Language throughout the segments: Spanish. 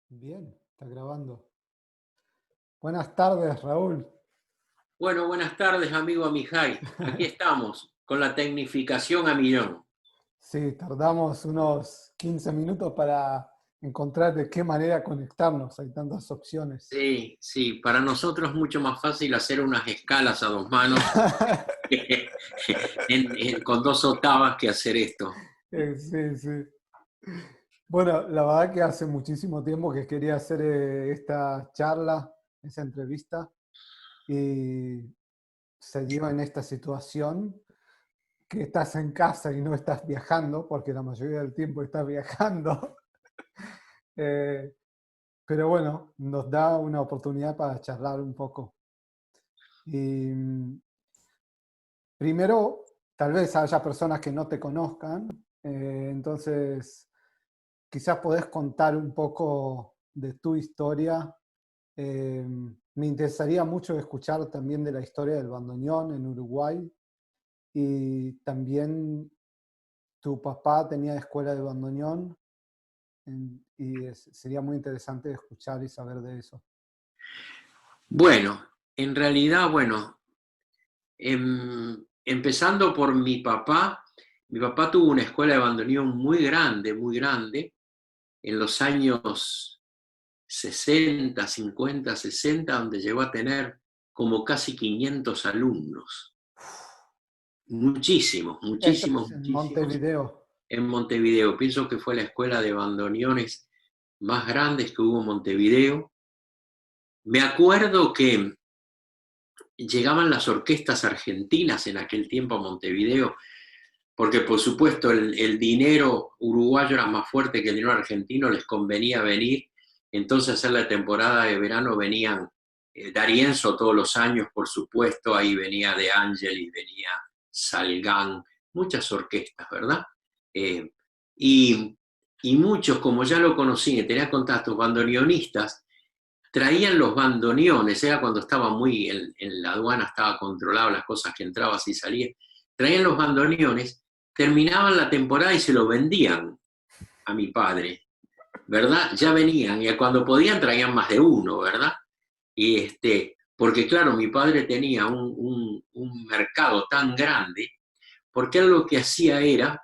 Bien, está grabando. Buenas tardes, Raúl. Bueno, buenas tardes, amigo Amijay. Aquí estamos, con la tecnificación a millón. Sí, tardamos unos 15 minutos para encontrar de qué manera conectarnos. Hay tantas opciones. Sí, sí, para nosotros es mucho más fácil hacer unas escalas a dos manos con dos octavas que hacer esto. Sí, sí. Bueno, la verdad que hace muchísimo tiempo que quería hacer esta charla, esa entrevista, y se dio en esta situación que estás en casa y no estás viajando, porque la mayoría del tiempo estás viajando. Eh, Pero bueno, nos da una oportunidad para charlar un poco. Y primero, tal vez haya personas que no te conozcan, entonces quizás podés contar un poco de tu historia. Me interesaría mucho escuchar también de la historia del bandoneón en Uruguay y también tu papá tenía escuela de bandoneón sería muy interesante escuchar y saber de eso. Bueno, en realidad, bueno, empezando por mi papá tuvo una escuela de bandoneón muy grande, en los años 60, 50, 60, donde llegó a tener como casi 500 alumnos. Muchísimos, Esto muchísimos, es en muchísimos Montevideo. en Montevideo. Pienso que fue la escuela de bandoneones más grandes que hubo en Montevideo. Me acuerdo que llegaban las orquestas argentinas en aquel tiempo a Montevideo, porque por supuesto el dinero uruguayo era más fuerte que el dinero argentino, les convenía venir. Entonces en la temporada de verano venían D'Arienzo todos los años, por supuesto, ahí venía De Angelis, venía Salgán, muchas orquestas, ¿verdad? Eh, y, y muchos, como ya lo conocí, que tenía contactos bandoneonistas, traían los bandoneones, era cuando estaba muy, en la aduana estaba controlado las cosas que entraban y salían, traían los bandoneones, terminaban la temporada y se lo vendían a mi padre, ¿verdad? Ya venían, y cuando podían traían más de uno, ¿verdad? Porque claro, mi padre tenía un mercado tan grande, porque él lo que hacía era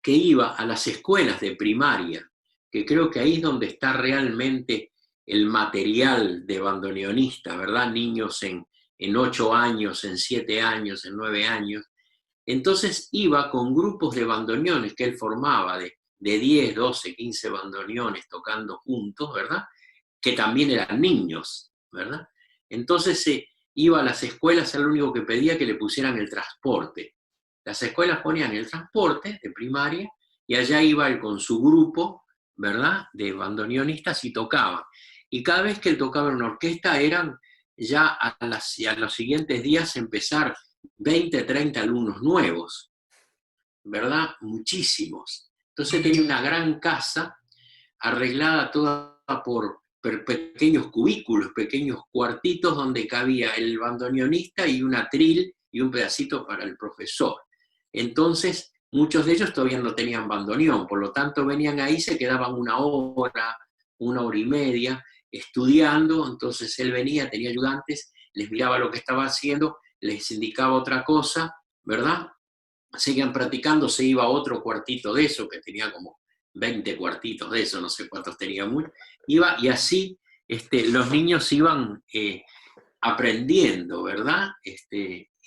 que iba a las escuelas de primaria, que creo que ahí es donde está realmente el material de bandoneonista, ¿verdad? Niños en 8 años, en 7 años, en 9 años. Entonces iba con grupos de bandoneones que él formaba, de 10, 12, 15 bandoneones tocando juntos, ¿verdad? Que también eran niños, ¿verdad? Entonces iba a las escuelas, era lo único que pedía que le pusieran el transporte. Las escuelas ponían el transporte de primaria y allá iba él con su grupo, ¿verdad?, de bandoneonistas y tocaba. Y cada vez que él tocaba en una orquesta eran ya a los siguientes días empezar 20, 30 alumnos nuevos, ¿verdad? Muchísimos. Entonces tenía una gran casa arreglada toda por pequeños cubículos, pequeños cuartitos donde cabía el bandoneonista y un atril y un pedacito para el profesor. Entonces, muchos de ellos todavía no tenían bandoneón, por lo tanto venían ahí, se quedaban una hora y media estudiando, entonces él venía, tenía ayudantes, les miraba lo que estaba haciendo, les indicaba otra cosa, ¿verdad? Seguían practicando, se iba a otro cuartito de eso, que tenía como 20 cuartitos de eso, no sé cuántos tenía muy, iba y así los niños iban aprendiendo, ¿verdad?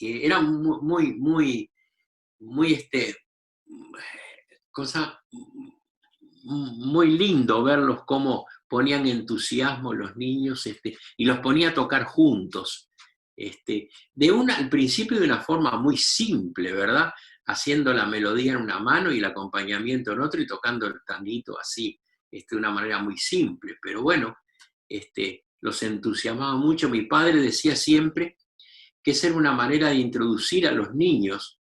Era muy, muy, muy, cosa muy lindo verlos cómo ponían entusiasmo los niños y los ponía a tocar juntos. Al principio de una forma muy simple, ¿verdad? Haciendo la melodía en una mano y el acompañamiento en otra y tocando el tanguito así, de una manera muy simple. Pero bueno, los entusiasmaba mucho. Mi padre decía siempre que esa era una manera de introducir a los niños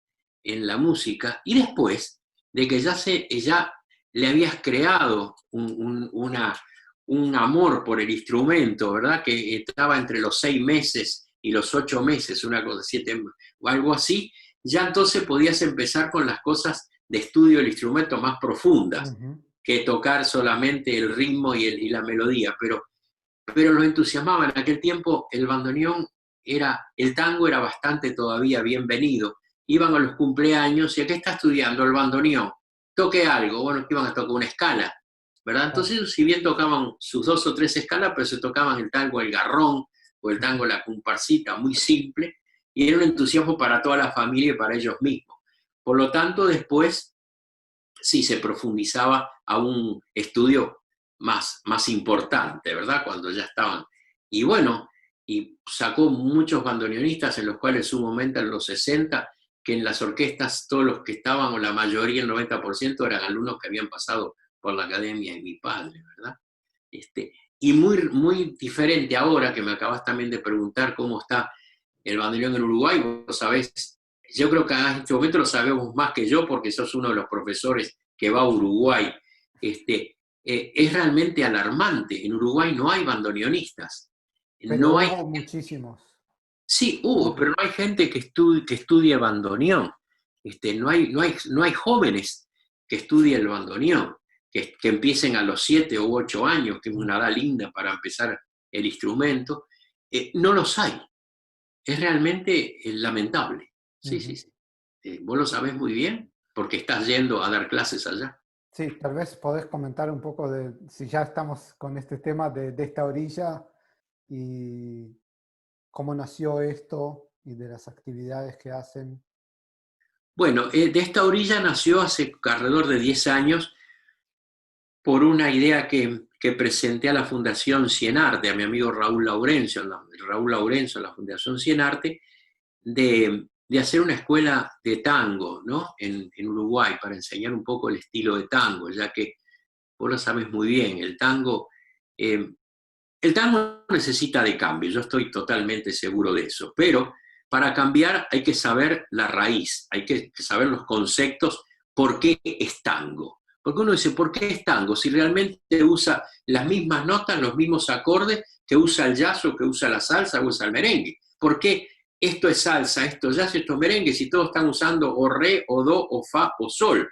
en la música y después de que ya le habías creado un amor por el instrumento, ¿verdad? Que estaba entre los 6 meses y los 8 meses, una cosa, 7 o algo así, ya entonces podías empezar con las cosas de estudio del instrumento más profundas. Ujú. que tocar solamente el ritmo y la melodía, pero los entusiasmaba. En aquel tiempo el bandoneón el tango era bastante todavía bienvenido. Iban a los cumpleaños y ¿a qué está estudiando el bandoneón? Toque algo, bueno, que iban a tocar una escala, ¿verdad? Entonces, si bien tocaban sus 2 o 3 escalas, pero se tocaban el tango el garrón o el tango la comparsita, muy simple, y era un entusiasmo para toda la familia y para ellos mismos. Por lo tanto, después sí se profundizaba a un estudio más importante, ¿verdad? Cuando ya estaban. Y bueno, y sacó muchos bandoneonistas en los cuales en su momento en los 60, que en las orquestas todos los que estaban, o la mayoría, el 90%, eran alumnos que habían pasado por la academia de mi padre, ¿verdad? Y muy diferente ahora, que me acabas también de preguntar cómo está el bandoneón en Uruguay, vos sabés, yo creo que en este momento lo sabemos más que yo porque sos uno de los profesores que va a Uruguay. Es realmente alarmante. En Uruguay no hay bandoneonistas. Pero No hay, hubo muchísimos. sí, hubo, pero Hubo. no hay gente que estudie bandoneón. No hay jóvenes que estudien el bandoneón, que empiecen a los 7 u 8 años, que es una edad linda para empezar el instrumento. No los hay. Es realmente lamentable. Sí, sí, Ujú. sí. Vos lo sabés muy bien porque estás yendo a dar clases allá. Sí, tal vez podés comentar un poco de, si ya estamos con este tema de esta orilla y cómo nació esto y de las actividades que hacen. Bueno, de esta orilla nació hace alrededor de 10 años por una idea que presenté a la Fundación Cienarte, a mi amigo Raúl Laurencio, en la Fundación Cienarte, de hacer una escuela de tango, ¿no? En Uruguay, para enseñar un poco el estilo de tango, ya que vos lo sabes muy bien, eh, el tango necesita de cambio, yo estoy totalmente seguro de eso, pero para cambiar hay que saber la raíz, hay que saber los conceptos, por qué es tango. Porque uno dice, ¿por qué es tango? Si realmente usa las mismas notas, los mismos acordes que usa el jazz o que usa la salsa o usa el merengue. ¿Por qué esto es salsa, esto es jazz, esto es merengue, si todos están usando o re, o do, o fa, o sol?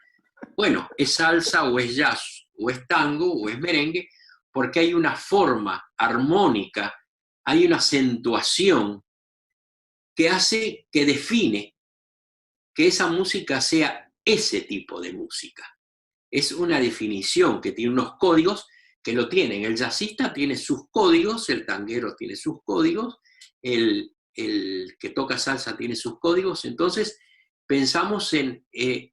Bueno, es salsa o es jazz, o es tango o es merengue, porque hay una forma armónica, hay una acentuación que hace, que define que esa música sea ese tipo de música. Es una definición que tiene unos códigos que lo tienen. El jazzista tiene sus códigos, el tanguero tiene sus códigos, el que toca salsa tiene sus códigos. Entonces, pensamos en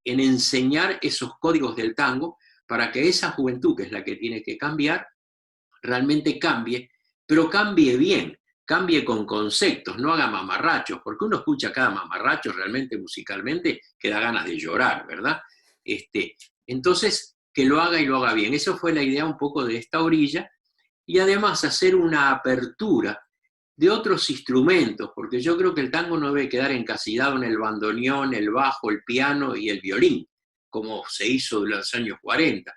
enseñar esos códigos del tango para que esa juventud, que es la que tiene que cambiar, realmente cambie, pero cambie bien, cambie con conceptos, no haga mamarrachos, porque uno escucha cada mamarracho realmente musicalmente que da ganas de llorar, ¿verdad? Entonces, que lo haga y lo haga bien. Eso fue la idea un poco de esta orilla, y además hacer una apertura de otros instrumentos, porque yo creo que el tango no debe quedar encasillado en el bandoneón, el bajo, el piano y el violín, como se hizo en los años 40.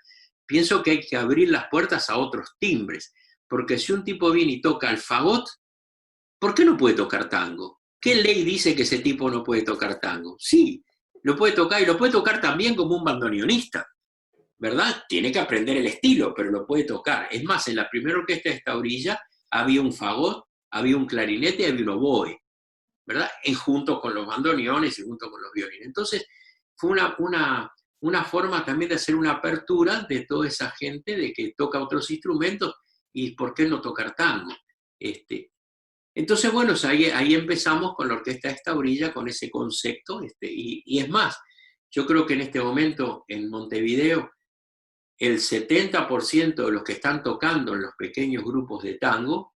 Pienso que hay que abrir las puertas a otros timbres, porque si un tipo viene y toca el fagot, ¿por qué no puede tocar tango? ¿Qué ley dice que ese tipo no puede tocar tango? Sí, lo puede tocar, y lo puede tocar también como un bandoneonista, ¿verdad? Tiene que aprender el estilo, pero lo puede tocar. Es más, en la primera orquesta de esta orilla había un fagot, había un clarinete y había un oboe, ¿verdad? Junto con los bandoneones y junto con los violines. Entonces, fue una forma también de hacer una apertura de toda esa gente de que toca otros instrumentos y por qué no tocar tango. Entonces, bueno, ahí empezamos con la orquesta de esta orilla, con ese concepto, y es más, yo creo que en este momento en Montevideo el 70% de los que están tocando en los pequeños grupos de tango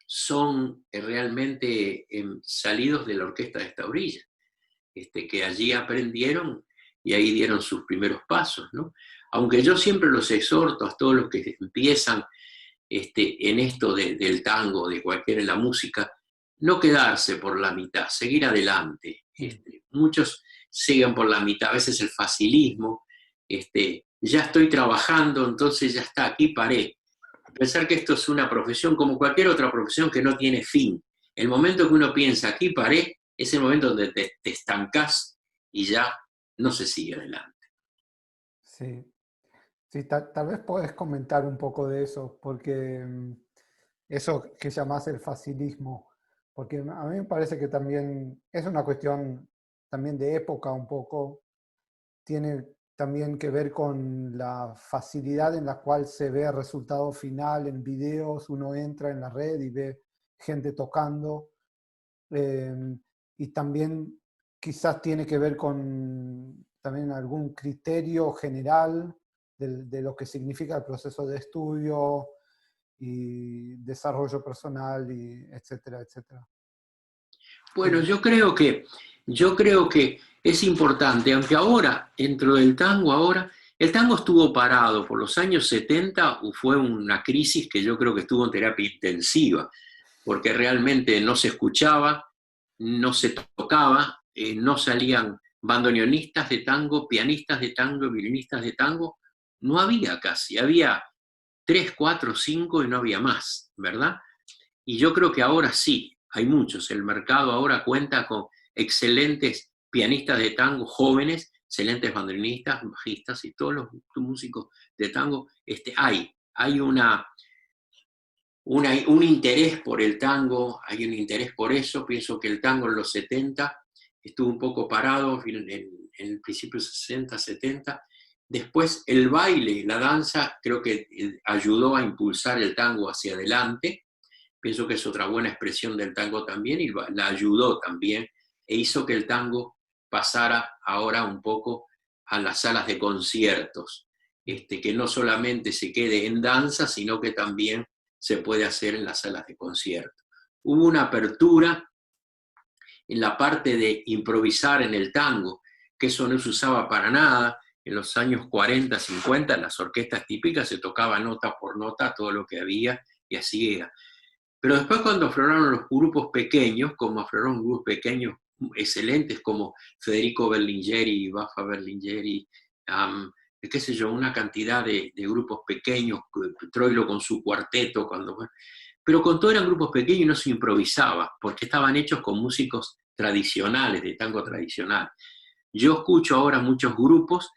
son realmente salidos de la orquesta de esta orilla, que allí aprendieron y ahí dieron sus primeros pasos, ¿no? Aunque yo siempre los exhorto a todos los que empiezan en esto del tango, de cualquiera en la música, no quedarse por la mitad, seguir adelante. Muchos siguen por la mitad, a veces el facilismo, ya estoy trabajando, entonces ya está, aquí paré. Pensar que esto es una profesión como cualquier otra profesión que no tiene fin. El momento que uno piensa, aquí paré, es el momento donde te estancás y ya no se sigue adelante. Sí, Sí, tal vez podés comentar un poco de eso, porque eso que llamás el facilismo, porque a mí me parece que también es una cuestión también de época un poco, tiene también que ver con la facilidad en la cual se ve el resultado final en videos, uno entra en la red y ve gente tocando, eh, y también quizás tiene que ver con también algún criterio general de lo que significa el proceso de estudio y desarrollo personal, y etcétera, etcétera. Bueno, yo creo que es importante, aunque ahora, dentro del tango ahora, el tango estuvo parado por los años 70, fue una crisis que yo creo que estuvo en terapia intensiva, porque realmente no se escuchaba, no se tocaba, no salían bandoneonistas de tango, pianistas de tango, violinistas de tango, no había casi, había tres, cuatro, cinco y no había más, ¿verdad? Y yo creo que ahora sí, hay muchos. El mercado ahora cuenta con excelentes pianistas de tango jóvenes, excelentes bandoneonistas, bajistas y todos los músicos de tango. Hay un interés por el tango, hay un interés por eso. Pienso que el tango en los 70 estuvo un poco parado, en el principio 60, 70. Después el baile, la danza, creo que ayudó a impulsar el tango hacia adelante. Pienso que es otra buena expresión del tango también y la ayudó también e hizo que el tango pasara ahora un poco a las salas de conciertos, que no solamente se quede en danza, sino que también se puede hacer en las salas de conciertos. Hubo una apertura en la parte de improvisar en el tango, que eso no se usaba para nada. En los años 40, 50, en las orquestas típicas se tocaba nota por nota todo lo que había y así era. Pero después cuando afloraron los grupos pequeños, como afloraron grupos pequeños excelentes como Federico Berlingeri, Baffa Berlingeri, qué sé yo, una cantidad de grupos pequeños, Troilo con su cuarteto, pero con todo eran grupos pequeños y no se improvisaba, porque estaban hechos con músicos tradicionales, de tango tradicional. Yo escucho ahora muchos grupos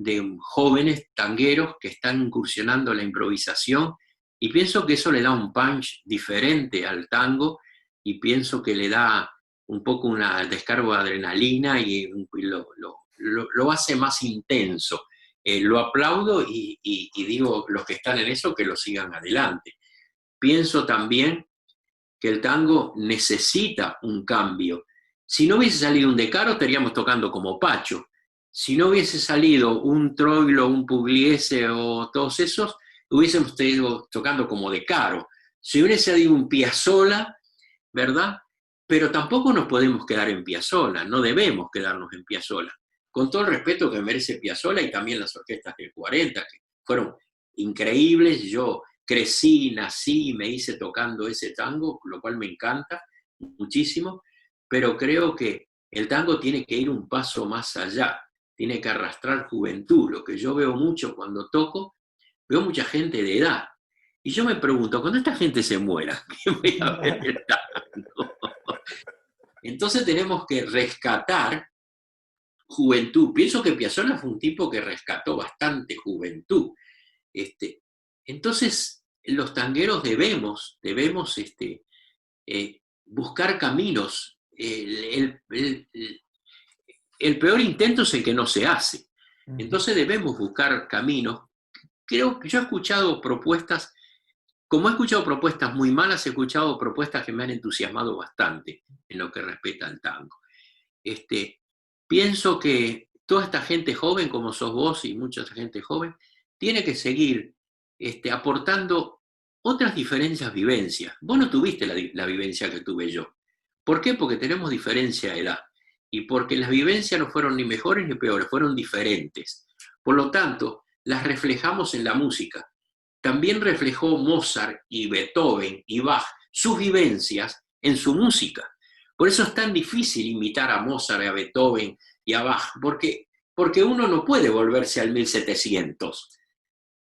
de jóvenes tangueros que están incursionando en la improvisación y pienso que eso le da un punch diferente al tango y pienso que le da un poco una descarga de adrenalina y lo hace más intenso. Lo aplaudo y digo, los que están en eso, que lo sigan adelante. Pienso también que el tango necesita un cambio. Si no hubiese salido un De Caro, estaríamos tocando como Pacho. Si no hubiese salido un Troilo, un Pugliese o todos esos, hubiésemos estado tocando como De Caro. Si hubiese salido un Piazzolla, ¿verdad? Pero tampoco nos podemos quedar en Piazzolla, no debemos quedarnos en Piazzolla. Con todo el respeto que merece Piazzolla y también las orquestas del 40, que fueron increíbles. Yo crecí, nací, me hice tocando ese tango, lo cual me encanta muchísimo, pero creo que el tango tiene que ir un paso más allá, tiene que arrastrar juventud. Lo que yo veo mucho cuando toco, veo mucha gente de edad. Y yo me pregunto, cuando esta gente se muera, ¿qué voy a ver el tango? Entonces tenemos que rescatar juventud. Pienso que Piazzolla fue un tipo que rescató bastante juventud. Entonces, los tangueros debemos buscar caminos. El peor intento es el que no se hace. Entonces debemos buscar caminos. Creo que yo he escuchado propuestas, como he escuchado propuestas muy malas, he escuchado propuestas que me han entusiasmado bastante en lo que respecta al tango. Pienso que toda esta gente joven, como sos vos y mucha gente joven, tiene que seguir aportando otras diferentes vivencias. Vos no tuviste la vivencia que tuve yo. ¿Por qué? Porque tenemos diferencia de edad. Y porque las vivencias no fueron ni mejores ni peores, fueron diferentes. Por lo tanto, las reflejamos en la música. También reflejó Mozart y Beethoven y Bach sus vivencias en su música. Por eso es tan difícil imitar a Mozart, a Beethoven y a Bach, porque uno no puede volverse al 1700,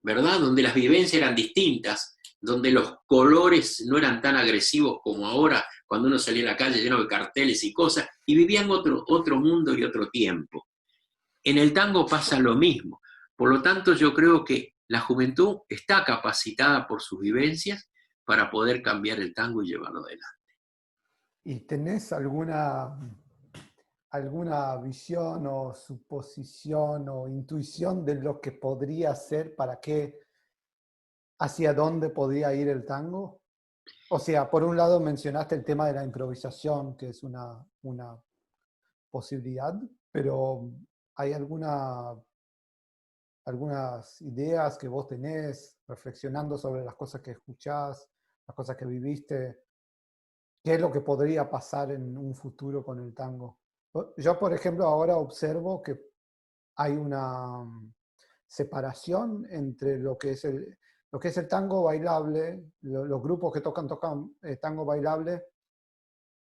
¿verdad? Donde las vivencias eran distintas, donde los colores no eran tan agresivos como ahora, cuando uno salía a la calle lleno de carteles y cosas, y vivían otro mundo y otro tiempo. En el tango pasa lo mismo. Por lo tanto, yo creo que la juventud está capacitada por sus vivencias para poder cambiar el tango y llevarlo adelante. ¿Y tenés alguna visión o suposición o intuición de lo que podría ser, hacia dónde podría ir el tango? O sea, por un lado mencionaste el tema de la improvisación, que es una posibilidad, pero ¿hay algunas ideas que vos tenés reflexionando sobre las cosas que escuchás, las cosas que viviste? ¿Qué es lo que podría pasar en un futuro con el tango? Yo, por ejemplo, ahora observo que hay una separación entre lo que es el tango bailable, los grupos que tocan tango bailable,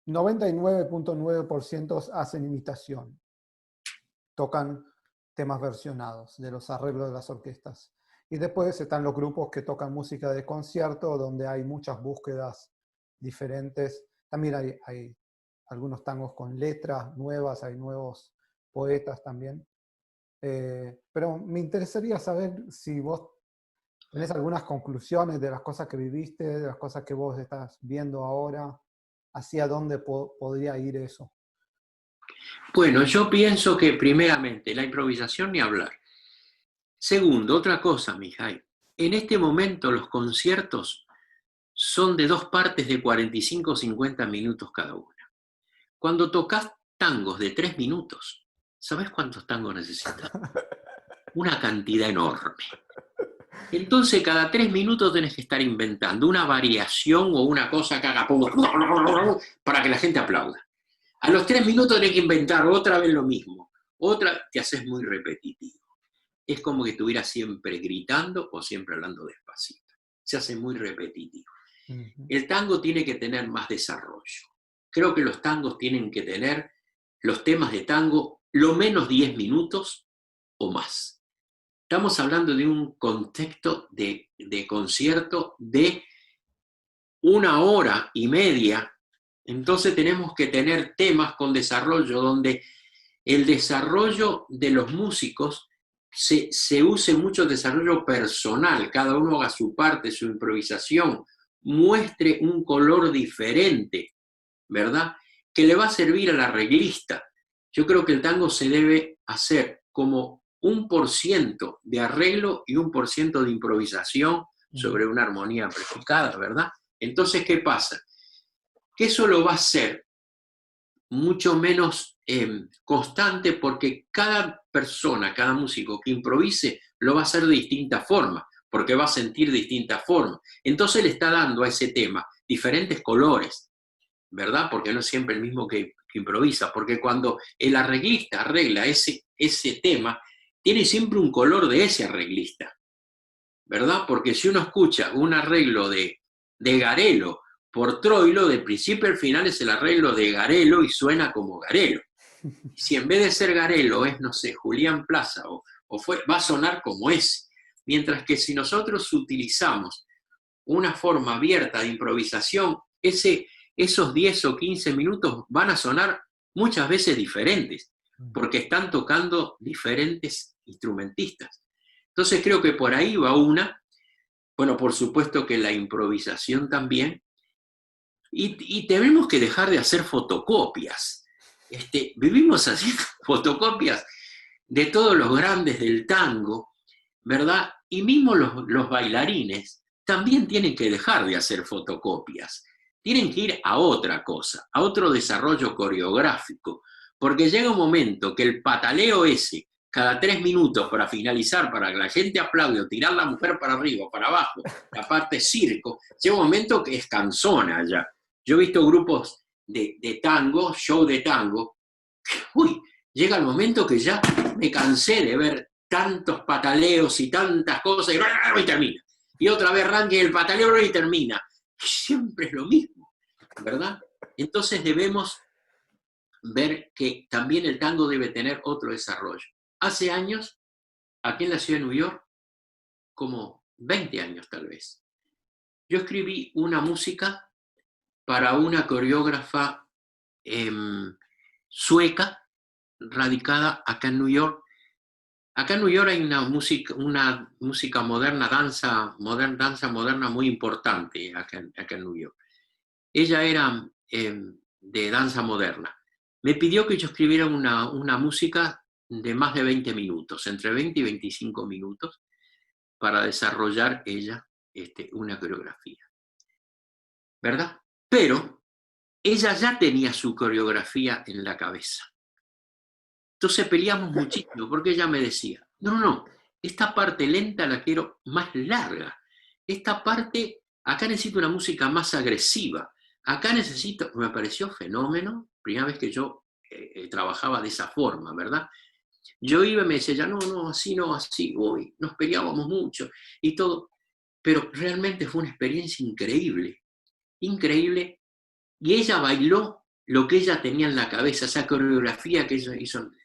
99.9% hacen imitación, tocan temas versionados de los arreglos de las orquestas. Y después están los grupos que tocan música de concierto, donde hay muchas búsquedas diferentes. También hay algunos tangos con letras nuevas, hay nuevos poetas también. Pero me interesaría saber si vos tenés algunas conclusiones de las cosas que viviste, de las cosas que vos estás viendo ahora, hacia dónde podría ir eso. Bueno, yo pienso que primeramente la improvisación ni hablar. Segundo, otra cosa, Mijay. En este momento los conciertos son de 2 partes de 45 o 50 minutos cada una. Cuando tocas tangos de 3 minutos, ¿sabes cuántos tangos necesitas? Una cantidad enorme. Entonces cada 3 minutos tenés que estar inventando una variación o una cosa que haga para que la gente aplauda. A los 3 minutos tenés que inventar otra vez lo mismo. Te haces muy repetitivo. Es como que estuvieras siempre gritando o siempre hablando despacito. Se hace muy repetitivo. El tango tiene que tener más desarrollo. Creo que los tangos tienen que tener, los temas de tango, lo menos 10 minutos o más. Estamos hablando de un contexto de concierto de 1 hora y media. Entonces tenemos que tener temas con desarrollo, donde el desarrollo de los músicos se use mucho el desarrollo personal, cada uno haga su parte, su improvisación, muestre un color diferente, ¿verdad? Que le va a servir al arreglista. Yo creo que el tango se debe hacer como 1% de arreglo y 1% de improvisación sobre una armonía amplificada, ¿verdad? Entonces, ¿qué pasa? Que eso lo va a hacer mucho menos constante, porque cada persona, cada músico que improvise lo va a hacer de distinta forma, porque va a sentir de distinta forma. Entonces le está dando a ese tema diferentes colores, ¿verdad? Porque no es siempre el mismo que improvisa, porque cuando el arreglista arregla ese tema, tiene siempre un color de ese arreglista, ¿verdad? Porque si uno escucha un arreglo de Garelo por Troilo, de principio al final es el arreglo de Garelo y suena como Garelo. Si en vez de ser Garelo es, no sé, Julián Plaza, va a sonar como ese. Mientras que si nosotros utilizamos una forma abierta de improvisación, esos 10 o 15 minutos van a sonar muchas veces diferentes, porque están tocando diferentes instrumentistas. Entonces creo que por ahí va una. Bueno, por supuesto que la improvisación también. Y tenemos que dejar de hacer fotocopias. Vivimos haciendo fotocopias de todos los grandes del tango, ¿verdad? Y mismo los bailarines también tienen que dejar de hacer fotocopias. Tienen que ir a otra cosa, a otro desarrollo coreográfico, porque llega un momento que el pataleo ese, cada 3 minutos para finalizar, para que la gente aplaude, o tirar la mujer para arriba o para abajo, la parte circo, llega un momento que es cansona ya. Yo he visto grupos de tango, show de tango, llega el momento que ya me cansé de ver tantos pataleos y tantas cosas, y termina. Y otra vez arranque el pataleo y termina. Siempre es lo mismo, ¿verdad? Entonces debemos ver que también el tango debe tener otro desarrollo. Hace años, aquí en la ciudad de New York, como 20 años tal vez, yo escribí una música para una coreógrafa sueca, radicada acá en New York, acá en New York hay una música moderna, danza moderna muy importante acá en New York. Ella era de danza moderna. Me pidió que yo escribiera una música de más de 20 minutos, entre 20 y 25 minutos, para desarrollar ella una coreografía, ¿verdad? Pero ella ya tenía su coreografía en la cabeza. Entonces peleamos muchísimo, porque ella me decía, no, esta parte lenta la quiero más larga. Esta parte, acá necesito una música más agresiva. Acá necesito, me pareció fenómeno, primera vez que yo trabajaba de esa forma, ¿verdad? Yo iba y me decía, ya no, así, uy, nos peleábamos mucho y todo. Pero realmente fue una experiencia increíble, increíble. Y ella bailó lo que ella tenía en la cabeza, esa coreografía que ella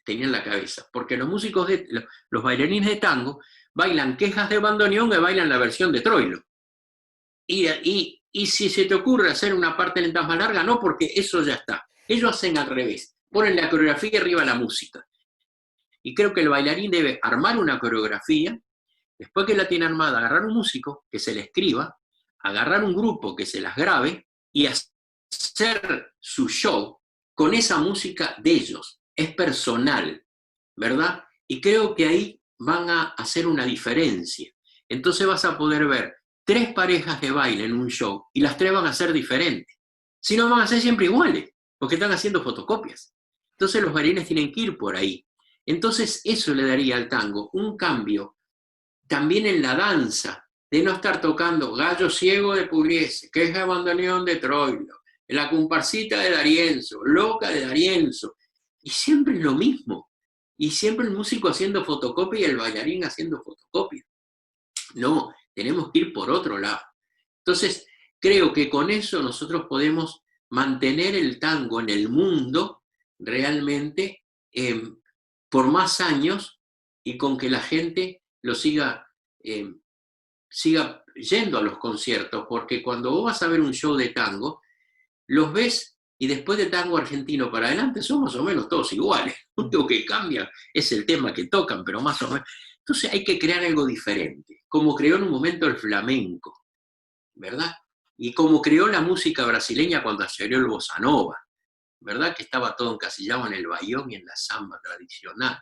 tenía en la cabeza. Porque los bailarines de tango bailan quejas de bandoneón y bailan la versión de Troilo. Y si se te ocurre hacer una parte lenta más larga, no, porque eso ya está. Ellos hacen al revés, ponen la coreografía y arriba la música. Y creo que el bailarín debe armar una coreografía, después que la tiene armada, agarrar un músico que se la escriba, agarrar un grupo que se las grabe y hacer su show con esa música de ellos. Es personal, ¿verdad? Y creo que ahí van a hacer una diferencia. Entonces vas a poder ver 3 parejas de baile en un show y las 3 van a ser diferentes. Si no, van a ser siempre iguales, porque están haciendo fotocopias. Entonces los bailarines tienen que ir por ahí. Entonces eso le daría al tango un cambio también en la danza, de no estar tocando Gallo Ciego de Pugliese, Queja de Bandoneón de Troilo, La Comparsita de D'Arienzo, Loca de D'Arienzo, y siempre lo mismo, y siempre el músico haciendo fotocopia y el bailarín haciendo fotocopia. No, tenemos que ir por otro lado. Entonces, creo que con eso nosotros podemos mantener el tango en el mundo realmente por más años y con que la gente lo siga yendo a los conciertos, porque cuando vos vas a ver un show de tango, los ves y después de tango argentino para adelante son más o menos todos iguales. Lo único que cambia es el tema que tocan, pero más o menos. Entonces hay que crear algo diferente, como creó en un momento el flamenco, ¿verdad? Y como creó la música brasileña cuando salió el bossa nova, ¿verdad? Que estaba todo encasillado en el bayón y en la samba tradicional.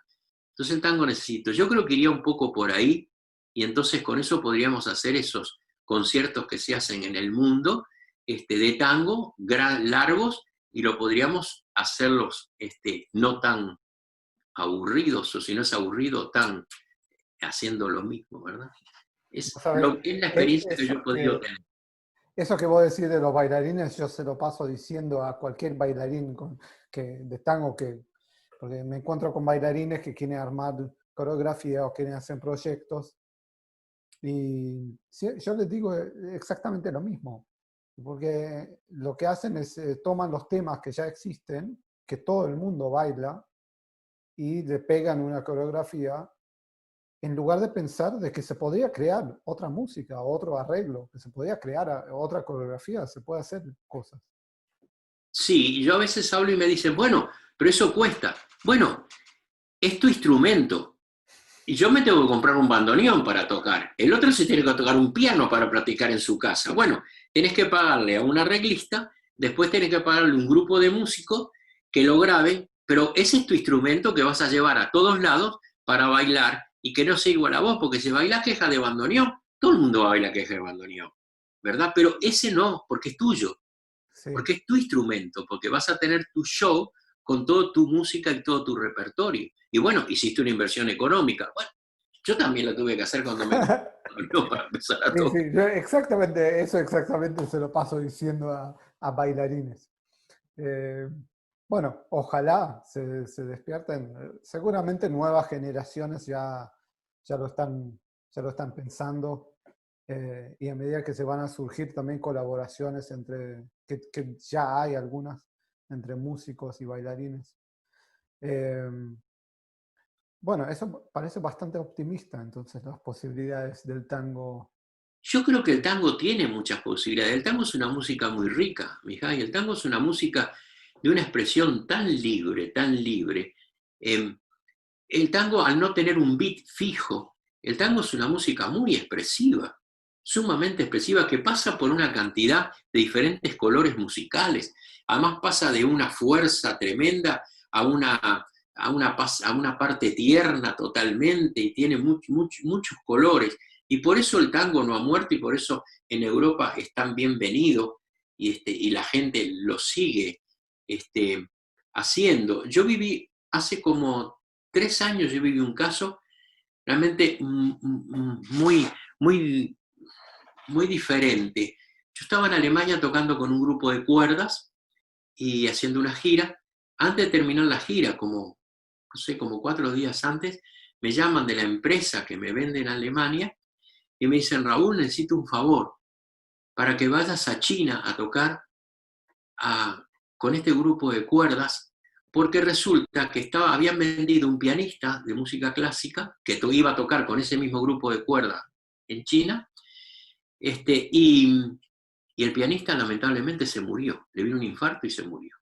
Entonces el tango necesito. Yo creo que iría un poco por ahí y entonces con eso podríamos hacer esos conciertos que se hacen en el mundo de tango, largos, y lo podríamos hacerlos no tan aburridos, o si no es aburrido, tan haciendo lo mismo, ¿verdad? Es ¿Sabes? es la experiencia que yo he podido tener. Eso que vos decís de los bailarines, yo se lo paso diciendo a cualquier bailarín de tango porque me encuentro con bailarines que quieren armar coreografía o quieren hacer proyectos. Y yo les digo exactamente lo mismo, porque lo que hacen es toman los temas que ya existen, que todo el mundo baila, y le pegan una coreografía, en lugar de pensar de que se podía crear otra música, otro arreglo, que se podía crear otra coreografía, se puede hacer cosas. Sí, y yo a veces hablo y me dicen, bueno, pero eso cuesta. Bueno, es tu instrumento. Y yo me tengo que comprar un bandoneón para tocar. El otro se tiene que tocar un piano para practicar en su casa. Bueno, tenés que pagarle a un arreglista, después tenés que pagarle a un grupo de músicos que lo graben, pero ese es tu instrumento que vas a llevar a todos lados para bailar y que no sea igual a vos, porque si bailás queja de bandoneón, todo el mundo baila queja de bandoneón, ¿verdad? Pero ese no, porque es tuyo, Sí. porque es tu instrumento, porque vas a tener tu show con toda tu música y todo tu repertorio. Y bueno, hiciste una inversión económica. Bueno, yo también la tuve que hacer cuando me no, para empezar a tocar. Sí, yo exactamente se lo paso diciendo a bailarines. Bueno, ojalá se despierten. Seguramente nuevas generaciones ya lo están pensando. Y a medida que se van a surgir también colaboraciones que ya hay algunas, entre músicos y bailarines. Bueno, eso parece bastante optimista, entonces, las posibilidades del tango. Yo creo que el tango tiene muchas posibilidades. El tango es una música muy rica, Mijail. El tango es una música de una expresión tan libre, tan libre. el tango, al no tener un beat fijo, el tango es una música muy expresiva, sumamente expresiva, que pasa por una cantidad de diferentes colores musicales. Además pasa de una fuerza tremenda a una parte tierna totalmente, y tiene muchos colores. Y por eso el tango no ha muerto, y por eso en Europa es tan bienvenido, y la gente lo sigue haciendo. Yo viví hace como 3 años, yo viví un caso realmente muy, muy, muy diferente. Yo estaba en Alemania tocando con un grupo de cuerdas y haciendo una gira. Antes de terminar la gira, como, no sé, como 4 días antes, me llaman de la empresa que me vende en Alemania y me dicen: Raúl, necesito un favor para que vayas a China a tocar con este grupo de cuerdas, porque resulta que habían vendido un pianista de música clásica que iba a tocar con ese mismo grupo de cuerdas en China, y el pianista lamentablemente se murió, le vino un infarto y se murió.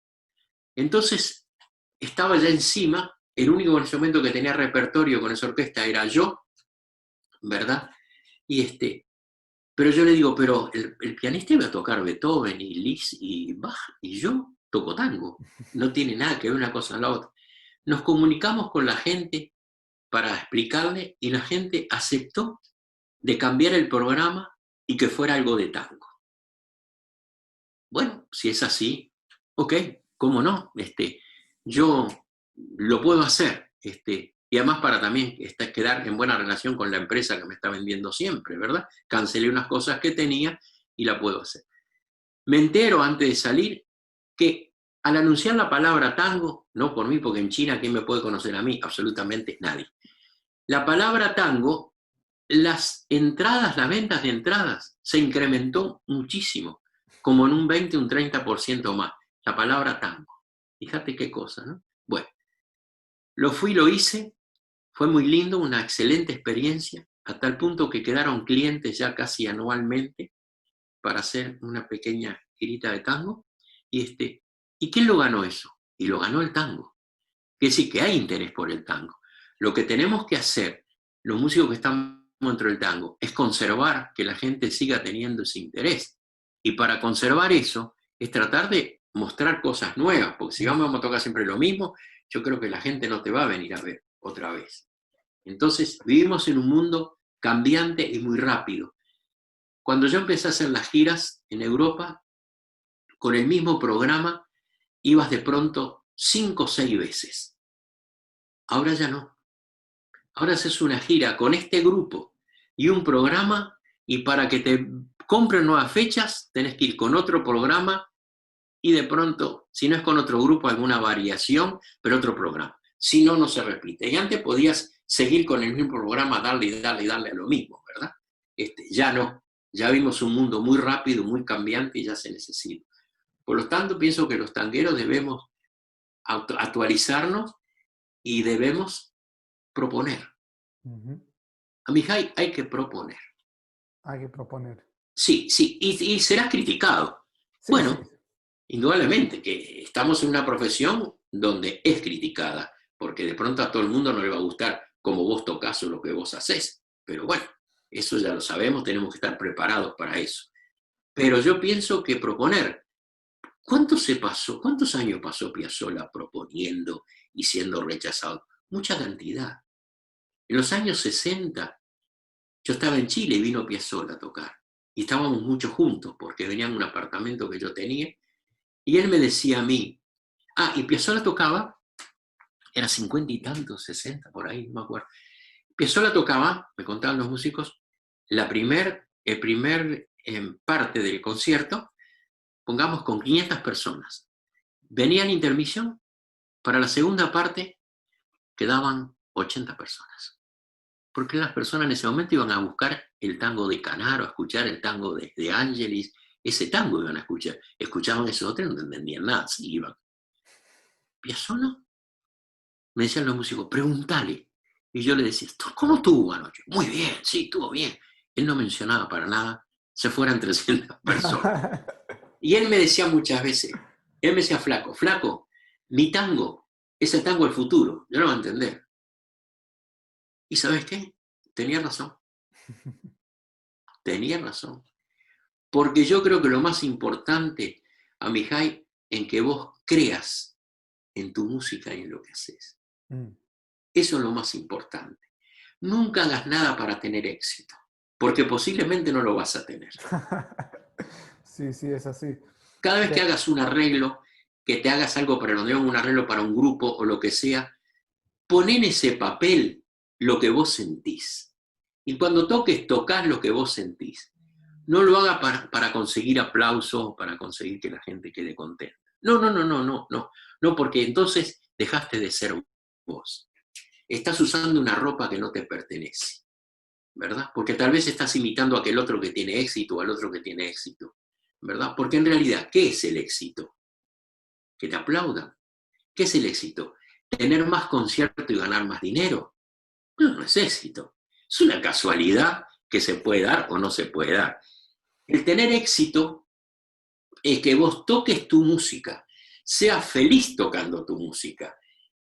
Entonces estaba ya encima, el único en ese momento que tenía repertorio con esa orquesta era yo, ¿verdad? Pero yo le digo: pero el pianista iba a tocar Beethoven y Liszt y Bach, y yo toco tango. No tiene nada que ver una cosa con la otra. Nos comunicamos con la gente para explicarle, y la gente aceptó de cambiar el programa y que fuera algo de tango. Bueno, si es así, ok, cómo no, yo lo puedo hacer, y además para también quedar en buena relación con la empresa que me está vendiendo siempre, ¿verdad? Cancelé unas cosas que tenía y la puedo hacer. Me entero antes de salir que al anunciar la palabra tango, no por mí, porque en China, ¿quién me puede conocer a mí? Absolutamente nadie. La palabra tango, las entradas, las ventas de entradas, se incrementó muchísimo, como en un 20, un 30% más, la palabra tango. Fíjate qué cosa, ¿no? Bueno, lo hice, fue muy lindo, una excelente experiencia, a tal punto que quedaron clientes ya casi anualmente para hacer una pequeña girita de tango. ¿Y quién lo ganó eso? Y lo ganó el tango. Quiere decir que hay interés por el tango. Lo que tenemos que hacer, los músicos que estamos dentro del tango, es conservar que la gente siga teniendo ese interés. Y para conservar eso, es tratar de mostrar cosas nuevas, porque si vamos a tocar siempre lo mismo, yo creo que la gente no te va a venir a ver otra vez. Entonces, vivimos en un mundo cambiante y muy rápido. Cuando yo empecé a hacer las giras en Europa, con el mismo programa, ibas de pronto 5 o 6 veces. Ahora ya no. Ahora haces una gira con este grupo y un programa, y para que te compren nuevas fechas tenés que ir con otro programa, y de pronto, si no es con otro grupo, alguna variación, pero otro programa. Si no, no se repite. Y antes podías seguir con el mismo programa, darle y darle y darle a lo mismo, ¿verdad? Ya no. Ya vimos un mundo muy rápido, muy cambiante, y ya se necesita. Por lo tanto, pienso que los tangueros debemos actualizarnos y debemos proponer. Ujú. A mi hija hay que proponer. Hay que proponer. Sí, sí, y serás criticado. Sí, sí. Bueno, indudablemente que estamos en una profesión donde es criticada, porque de pronto a todo el mundo no le va a gustar cómo vos tocás o lo que vos hacés. Pero bueno, eso ya lo sabemos, tenemos que estar preparados para eso. Pero yo pienso que proponer, ¿cuántos años pasó Piazzolla proponiendo y siendo rechazado? Mucha cantidad. En los años 60, yo estaba en Chile y vino Piazzolla a tocar. Y estábamos muchos juntos, porque venía en un apartamento que yo tenía, y él me decía a mí, y Piazzolla tocaba, era 50 y tantos, 60, por ahí, no me acuerdo. Piazzolla tocaba, me contaban los músicos, el primer parte del concierto, pongamos con 500 personas. Venía la intermisión, para la segunda parte quedaban 80 personas. Porque las personas en ese momento iban a buscar el tango de Canaro, a escuchar el tango de Angelis, ese tango iban a escuchar. Escuchaban esos otros y no entendían nada, sí iban. ¿Piazzolla? Me decían los músicos, pregúntale. Y yo le decía, ¿cómo estuvo anoche? Muy bien, sí, estuvo bien. Él no mencionaba para nada, se fueran 300 personas. Y él me decía muchas veces, él me decía: flaco, mi tango, ese tango el futuro, yo no lo voy a entender. ¿Y sabes qué? Tenía razón. Tenía razón. Porque yo creo que lo más importante, Amijay, en que vos creas en tu música y en lo que haces. Eso es lo más importante. Nunca hagas nada para tener éxito, porque posiblemente no lo vas a tener. Sí, sí, es así. Cada vez que hagas un arreglo, que te hagas algo para un arreglo para un grupo o lo que sea, pon en ese papel lo que vos sentís. Y cuando toques, tocás lo que vos sentís. No lo haga para conseguir aplausos, para conseguir que la gente quede contenta. No, porque entonces dejaste de ser vos. Estás usando una ropa que no te pertenece, ¿verdad? Porque tal vez estás imitando a aquel otro que tiene éxito o al otro que tiene éxito, ¿verdad? Porque en realidad, ¿qué es el éxito? Que te aplaudan. ¿Qué es el éxito? ¿Tener más conciertos y ganar más dinero? No es éxito. Es una casualidad que se puede dar o no se puede dar. El tener éxito es que vos toques tu música, seas feliz tocando tu música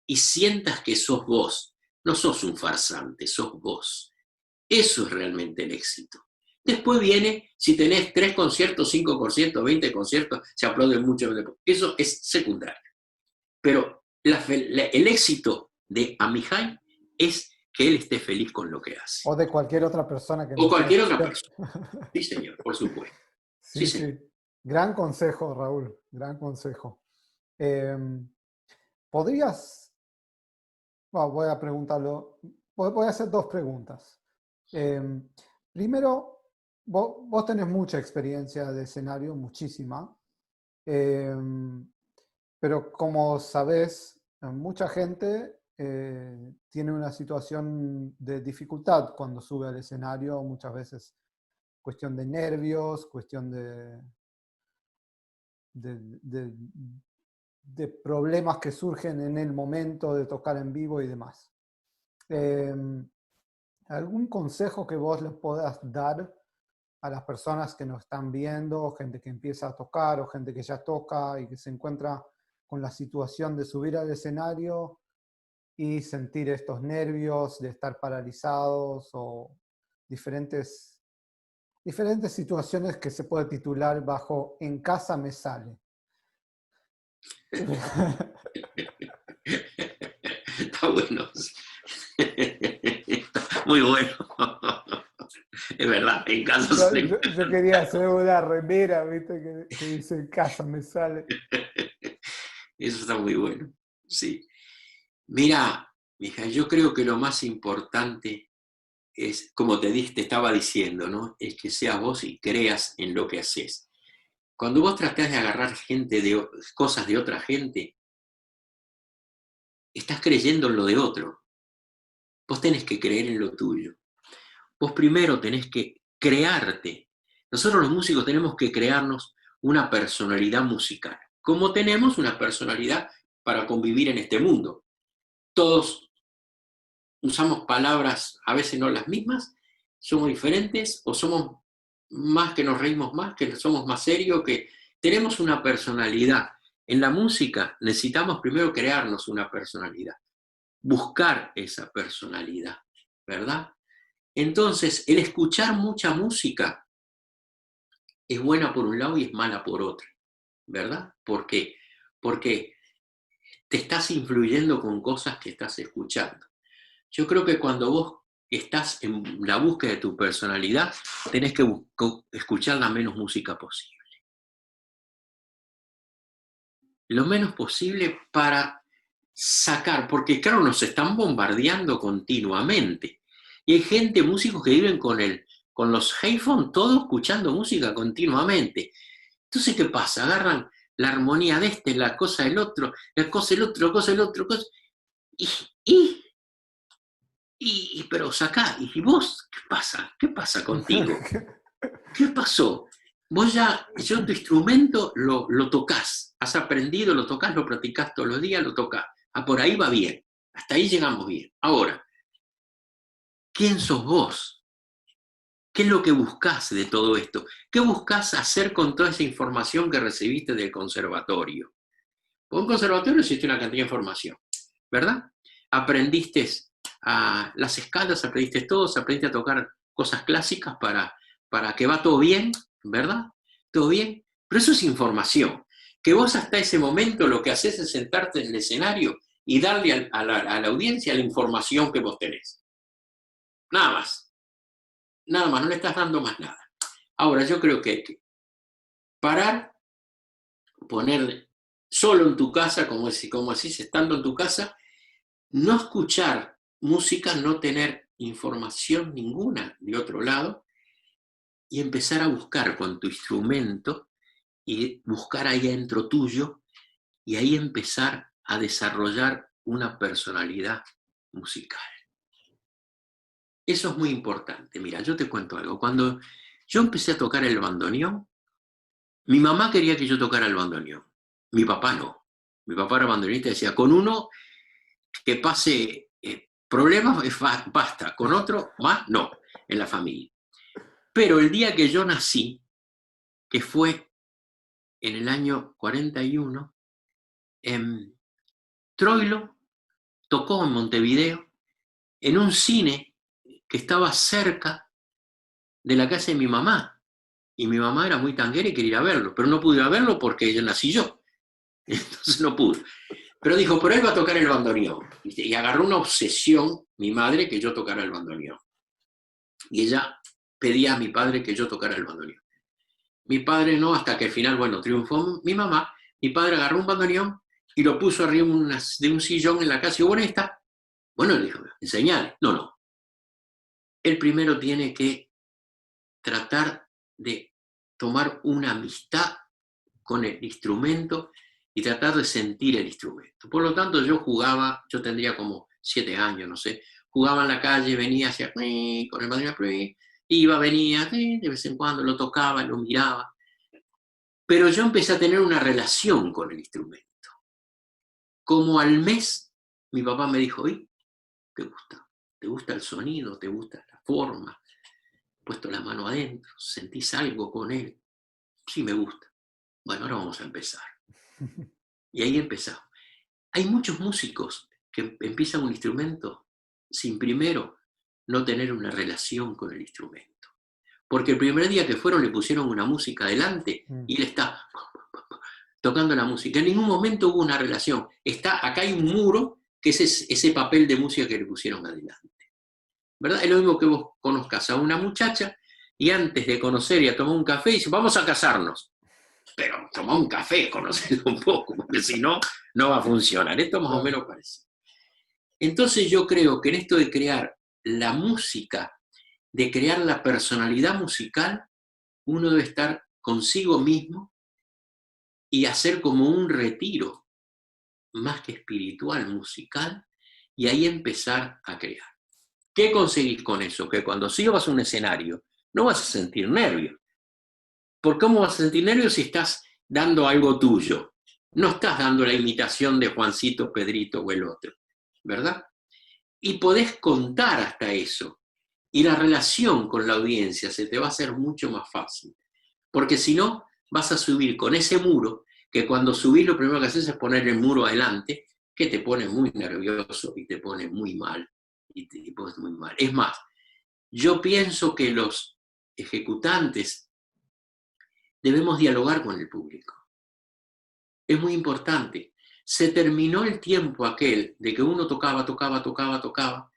y sientas que sos vos. No sos un farsante, sos vos. Eso es realmente el éxito. Después viene, si tenés 3 conciertos, 5 conciertos, 20 conciertos, se aplauden mucho. Eso es secundario. Pero el éxito de Amijay es que él esté feliz con lo que hace. O de cualquier otra persona que O no cualquier sea otra usted. persona. Sí, señor, por supuesto. Sí, Sí, señor. sí. Gran consejo, Raúl. Gran consejo. ¿Podrías? Bueno, voy a preguntarlo. Voy a hacer 2 preguntas. Primero, vos tenés mucha experiencia de escenario, muchísima. Pero como sabés, mucha gente tiene una situación de dificultad cuando sube al escenario, muchas veces cuestión de nervios, cuestión de problemas que surgen en el momento de tocar en vivo y demás. ¿Algún consejo que vos les puedas dar a las personas que nos están viendo, gente que empieza a tocar o gente que ya toca y que se encuentra con la situación de subir al escenario y sentir estos nervios de estar paralizados o diferentes situaciones que se puede titular bajo "en casa me sale"? Está bueno. Está muy bueno. Es verdad, en casa Yo quería hacer una remera, ¿viste? Que dice "en casa me sale". Eso está muy bueno. Sí. Mira, mija, yo creo que lo más importante es, como te estaba diciendo, ¿no? Es que seas vos y creas en lo que haces. Cuando vos tratás de agarrar cosas de otra gente, estás creyendo en lo de otro. Vos tenés que creer en lo tuyo. Vos primero tenés que crearte. Nosotros los músicos tenemos que crearnos una personalidad musical, como tenemos una personalidad para convivir en este mundo. Todos usamos palabras a veces no las mismas, somos diferentes o somos más que nos reímos más, que somos más serios, que tenemos una personalidad. En la música necesitamos primero crearnos una personalidad, buscar esa personalidad, ¿verdad? Entonces, el escuchar mucha música es buena por un lado y es mala por otro, ¿verdad? ¿Por qué? Porque te estás influyendo con cosas que estás escuchando. Yo creo que cuando vos estás en la búsqueda de tu personalidad, tenés que escuchar la menos música posible. Lo menos posible para sacar, porque claro, nos están bombardeando continuamente. Y hay gente, músicos que viven con los headphones, todos escuchando música continuamente. Entonces, ¿qué pasa? Agarran la armonía de este, la cosa del otro, la cosa del otro, la cosa del otro, y pero sacá, ¿y vos qué pasa? ¿Qué pasa contigo? ¿Qué pasó? Vos yo tu instrumento lo tocas, has aprendido, lo tocas, lo practicás todos los días, lo tocas. Ah, por ahí va bien, hasta ahí llegamos bien. Ahora, ¿quién sos vos? ¿Qué es lo que buscás de todo esto? ¿Qué buscás hacer con toda esa información que recibiste del conservatorio? Por un conservatorio existe una cantidad de información, ¿verdad? Aprendiste a las escalas, aprendiste todo, aprendiste a tocar cosas clásicas para que va todo bien, ¿verdad? ¿Todo bien? Pero eso es información. Que vos hasta ese momento lo que haces es sentarte en el escenario y darle a la audiencia la información que vos tenés. Nada más. Nada más, no le estás dando más nada. Ahora, yo creo que hay que parar, poner solo en tu casa, como decís, estando en tu casa, no escuchar música, no tener información ninguna de otro lado y empezar a buscar con tu instrumento y buscar ahí adentro tuyo y ahí empezar a desarrollar una personalidad musical. Eso es muy importante. Mira, yo te cuento algo. Cuando yo empecé a tocar el bandoneón, mi mamá quería que yo tocara el bandoneón. Mi papá no. Mi papá era bandoneonista y decía, con uno que pase problemas, basta. Con otro, más, no, en la familia. Pero el día que yo nací, que fue en el año 41, Troilo tocó en Montevideo, en un cine que estaba cerca de la casa de mi mamá. Y mi mamá era muy tanguera y quería ir a verlo, pero no pude ir a verlo porque ya nací yo. Entonces no pude. Pero dijo, pero él va a tocar el bandoneón. Y agarró una obsesión, mi madre, que yo tocara el bandoneón. Y ella pedía a mi padre que yo tocara el bandoneón. Mi padre no, hasta que al final, bueno, triunfó mi mamá. Mi padre agarró un bandoneón y lo puso arriba de un sillón en la casa. Y bueno, ahí está. Bueno, le dijo, enseñale. No, no. Él primero tiene que tratar de tomar una amistad con el instrumento y tratar de sentir el instrumento. Por lo tanto, yo jugaba, yo tendría como 7 años, no sé, jugaba en la calle, venía hacia con el bandoneón, iba, venía, de vez en cuando lo tocaba, lo miraba. Pero yo empecé a tener una relación con el instrumento. Como al mes, mi papá me dijo, ¿y te gusta? ¿Te gusta el sonido? ¿Te gusta la forma? Puesto la mano adentro, ¿sentís algo con él? Sí, me gusta. Bueno, ahora vamos a empezar. Y ahí empezamos. Hay muchos músicos que empiezan un instrumento sin primero no tener una relación con el instrumento. Porque el primer día que fueron le pusieron una música adelante y él está tocando la música. En ningún momento hubo una relación. Acá hay un muro que es ese papel de música que le pusieron adelante. ¿Verdad? Es lo mismo que vos conozcas a una muchacha y antes de conocer y a tomar un café dice, vamos a casarnos. Pero toma un café, conocerlo un poco, porque si no, no va a funcionar. Esto más o menos parece. Entonces yo creo que en esto de crear la música, de crear la personalidad musical, uno debe estar consigo mismo y hacer como un retiro, más que espiritual, musical, y ahí empezar a crear. ¿Qué conseguís con eso? Que cuando subas a un escenario, no vas a sentir nervios. ¿Por cómo vas a sentir nervios si estás dando algo tuyo? No estás dando la imitación de Juancito, Pedrito o el otro, ¿verdad? Y podés contar hasta eso. Y la relación con la audiencia se te va a hacer mucho más fácil. Porque si no, vas a subir con ese muro, que cuando subís lo primero que haces es poner el muro adelante, que te pone muy nervioso y te pone muy mal. Y te pones muy mal. Es más, yo pienso que los ejecutantes debemos dialogar con el público. Es muy importante. Se terminó el tiempo aquel de que uno tocaba.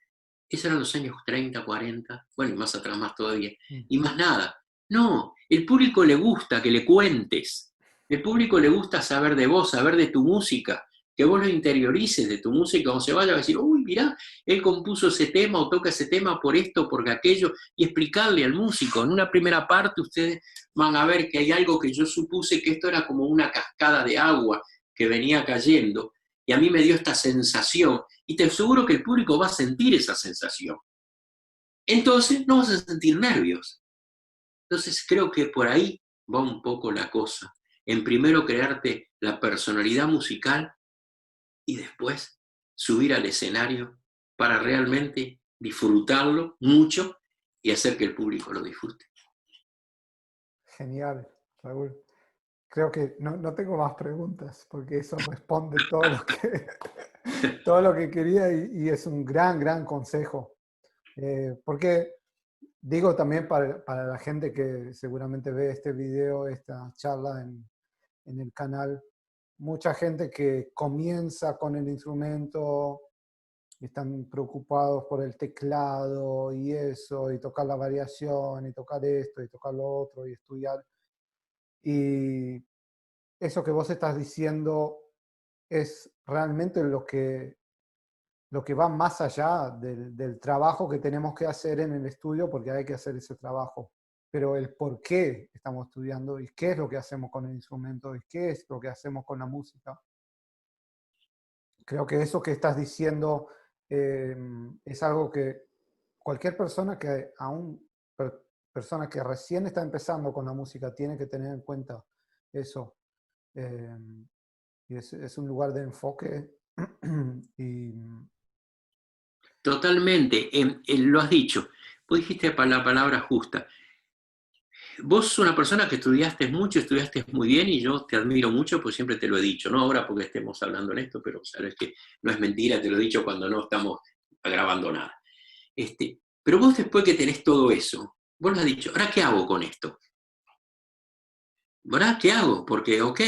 Esos eran los años 30, 40, bueno, y más atrás más todavía. Y más nada. No, el público le gusta que le cuentes. El público le gusta saber de vos, saber de tu música, que vos lo interiorices de tu música, cuando se vaya a decir, uy, mirá, él compuso ese tema o toca ese tema por esto, por aquello, y explicarle al músico. En una primera parte ustedes van a ver que hay algo que yo supuse que esto era como una cascada de agua que venía cayendo, y a mí me dio esta sensación, y te aseguro que el público va a sentir esa sensación. Entonces no vas a sentir nervios. Entonces creo que por ahí va un poco la cosa. En primero crearte la personalidad musical y después subir al escenario para realmente disfrutarlo mucho y hacer que el público lo disfrute. Genial, Raúl. Creo que no tengo más preguntas porque eso responde todo lo que... todo lo que quería y es un gran, gran consejo. Porque digo también para la gente que seguramente ve este video, esta charla en el canal, mucha gente que comienza con el instrumento, están preocupados por el teclado y eso, y tocar la variación, y tocar esto, y tocar lo otro, y estudiar. Y eso que vos estás diciendo es realmente lo que va más allá del trabajo que tenemos que hacer en el estudio, porque hay que hacer ese trabajo. Pero el por qué estamos estudiando y qué es lo que hacemos con el instrumento y qué es lo que hacemos con la música. Creo que eso que estás diciendo es algo que cualquier persona que, aún persona que recién está empezando con la música, tiene que tener en cuenta eso. Eh, y es un lugar de enfoque y Totalmente, lo has dicho. Vos dijiste la palabra justa. Vos sos una persona que estudiaste mucho, estudiaste muy bien y yo te admiro mucho, pues siempre te lo he dicho, no ahora porque estemos hablando en esto, pero sabes que no es mentira, te lo he dicho cuando no estamos grabando nada. Pero vos después que tenés todo eso, vos lo has dicho, ¿ahora qué hago con esto? ¿Verdad? ¿Qué hago? Porque, ok,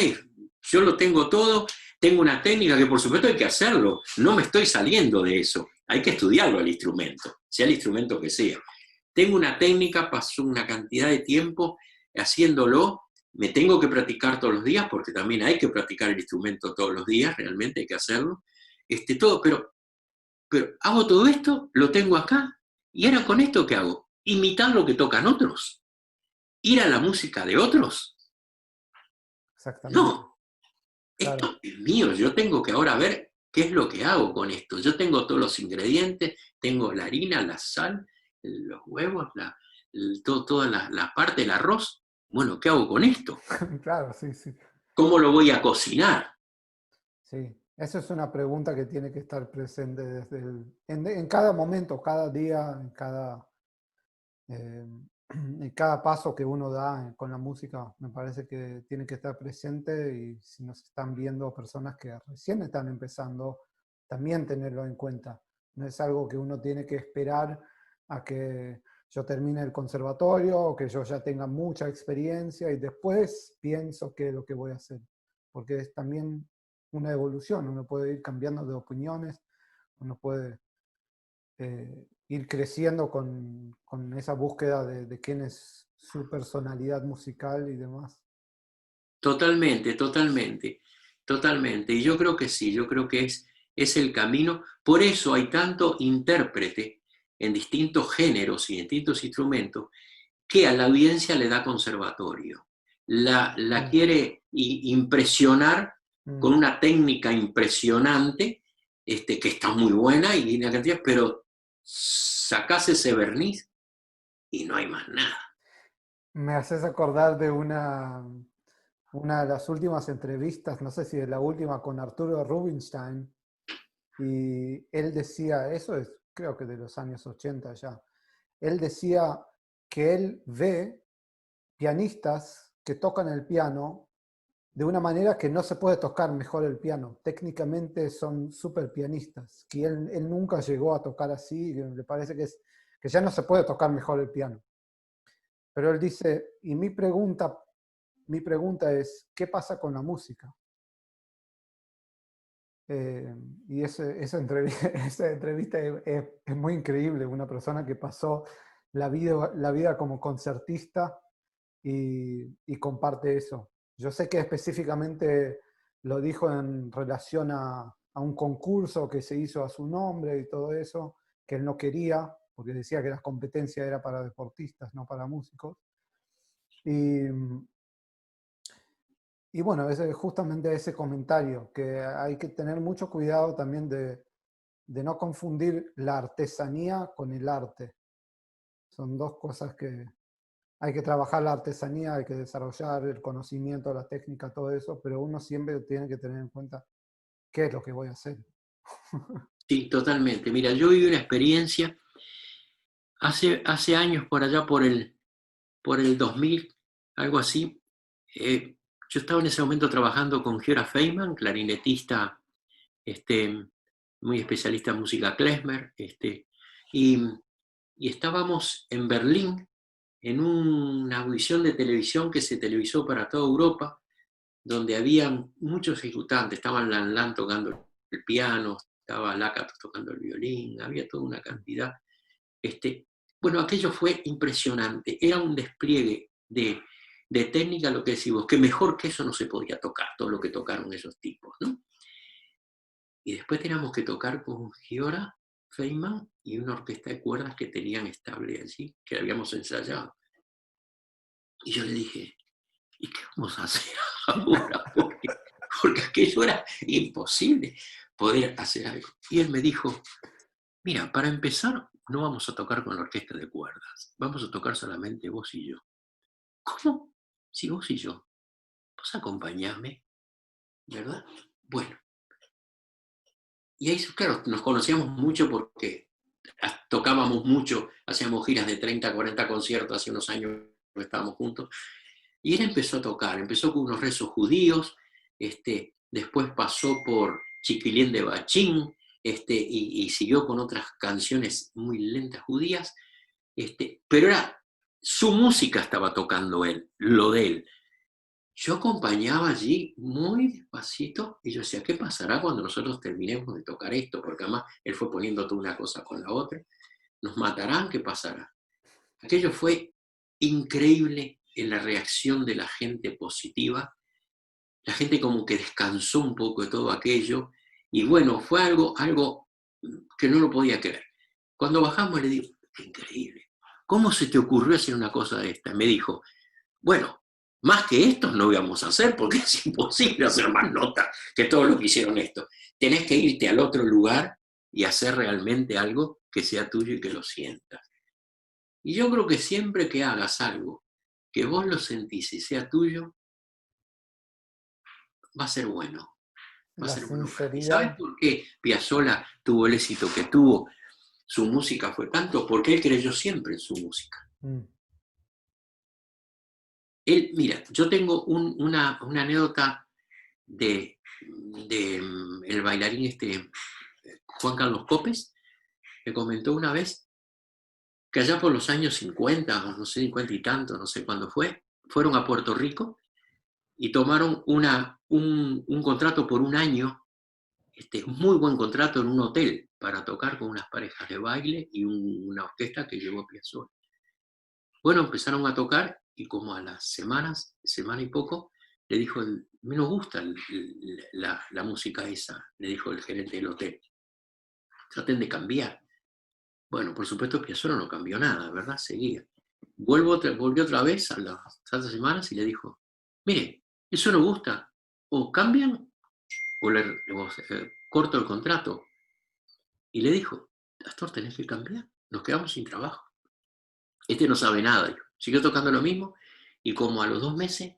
yo lo tengo todo, tengo una técnica que por supuesto hay que hacerlo, no me estoy saliendo de eso, hay que estudiarlo al instrumento, sea el instrumento que sea. Tengo una técnica, paso una cantidad de tiempo haciéndolo, me tengo que practicar todos los días, porque también hay que practicar el instrumento todos los días, realmente hay que hacerlo, todo, pero hago todo esto, lo tengo acá, y ahora con esto, ¿qué hago? Imitar lo que tocan otros, ir a la música de otros. exactamente, No, claro. esto es mío, yo tengo que ahora ver qué es lo que hago con esto. Yo tengo todos los ingredientes, tengo la harina, la sal, los huevos, toda la parte del arroz. Bueno, ¿qué hago con esto? Claro, sí, sí. ¿Cómo lo voy a cocinar? Sí, esa es una pregunta que tiene que estar presente en cada momento, cada día, eh, en cada paso que uno da con la música. Me parece que tiene que estar presente y si nos están viendo personas que recién están empezando, también tenerlo en cuenta. No es algo que uno tiene que esperar a que yo termine el conservatorio o que yo ya tenga mucha experiencia y después pienso qué es lo que voy a hacer. Porque es también una evolución, uno puede ir cambiando de opiniones, uno puede ir creciendo con esa búsqueda de quién es su personalidad musical y demás. Totalmente, totalmente, totalmente. Y yo creo que sí, yo creo que es el camino. Por eso hay tanto intérprete en distintos géneros y distintos instrumentos que a la audiencia le da conservatorio. La Mm, quiere impresionar con mm. una técnica impresionante, que está muy buena, y una cantidad, pero sacás ese verniz y no hay más nada. Me haces acordar de una de las últimas entrevistas, no sé si es la última, con Arturo Rubinstein, y él decía, eso es creo que de los años 80 ya, él decía que él ve pianistas que tocan el piano de una manera que no se puede tocar mejor el piano. Técnicamente son súper pianistas, que él nunca llegó a tocar así, y le parece que ya no se puede tocar mejor el piano. Pero él dice, y mi pregunta es, ¿qué pasa con la música? Y esa entrevista es muy increíble, una persona que pasó la vida como concertista y comparte eso. Yo sé que específicamente lo dijo en relación a un concurso que se hizo a su nombre y todo eso, que él no quería, porque decía que la competencia era para deportistas, no para músicos. Y, y bueno, justamente ese comentario, que hay que tener mucho cuidado también de no confundir la artesanía con el arte. Son dos cosas que, hay que trabajar la artesanía, hay que desarrollar el conocimiento, la técnica, todo eso, pero uno siempre tiene que tener en cuenta qué es lo que voy a hacer. Sí, totalmente. Mira, yo viví una experiencia hace años, por allá por el 2000, algo así. Yo estaba en ese momento trabajando con Giora Feynman, clarinetista, este, muy especialista en música klezmer, y, y estábamos en Berlín en una audición de televisión que se televisó para toda Europa, donde había muchos ejecutantes, estaban Lan Lan tocando el piano, estaba Lakatos tocando el violín, había toda una cantidad. Bueno, aquello fue impresionante, era un despliegue de técnica, lo que decimos, que mejor que eso no se podía tocar, todo lo que tocaron esos tipos, ¿no? Y después teníamos que tocar con Giora Feynman y una orquesta de cuerdas que tenían estable allí, que habíamos ensayado. Y yo le dije, ¿y qué vamos a hacer ahora? Porque aquello era imposible poder hacer algo. Y él me dijo, mira, para empezar, no vamos a tocar con la orquesta de cuerdas, vamos a tocar solamente vos y yo. ¿Cómo? Si vos y yo. Vos acompañame, ¿verdad? Bueno. Y ahí, claro, nos conocíamos mucho porque tocábamos mucho, hacíamos giras de 30, 40 conciertos, hace unos años estábamos juntos. Y él empezó a tocar, empezó con unos rezos judíos, después pasó por Chiquilín de Bachín, y siguió con otras canciones muy lentas judías, pero era su música estaba tocando él, lo de él. Yo acompañaba allí muy despacito y yo decía, ¿qué pasará cuando nosotros terminemos de tocar esto? Porque además él fue poniendo toda una cosa con la otra. ¿Nos matarán? ¿Qué pasará? Aquello fue increíble en la reacción de la gente positiva. La gente como que descansó un poco de todo aquello. Y bueno, fue algo que no lo podía creer. Cuando bajamos le digo, qué increíble. ¿Cómo se te ocurrió hacer una cosa de esta? Me dijo, bueno, más que esto no íbamos a hacer porque es imposible hacer más notas que todos los que hicieron esto. Tenés que irte al otro lugar y hacer realmente algo que sea tuyo y que lo sientas. Y yo creo que siempre que hagas algo que vos lo sentís y sea tuyo, va a ser bueno. Va a La ser bueno. ¿Y sabes sinceridad. por qué Piazzolla tuvo el éxito que tuvo? Su música fue tanto porque él creyó siempre en su música. Mm. Él, mira, yo tengo una anécdota de el bailarín Juan Carlos Copes, que comentó una vez que allá por los años 50, no sé, 50 y tanto, no sé cuándo fue, fueron a Puerto Rico y tomaron un contrato por un año, un muy buen contrato en un hotel para tocar con unas parejas de baile y una orquesta que llevó Piazzolla. Bueno, empezaron a tocar y como a las semanas, semana y poco, le dijo, me nos gusta la música esa, le dijo el gerente del hotel. Traten de cambiar. Bueno, por supuesto Piazzolla no cambió nada, ¿verdad? Seguía. Volvió otra vez a las tantas semanas y le dijo, mire, eso no gusta, o cambian o corto el contrato. Y le dijo, Astor, tenés que cambiar, nos quedamos sin trabajo. Este no sabe nada, dijo. Siguió tocando lo mismo y como a los 2 meses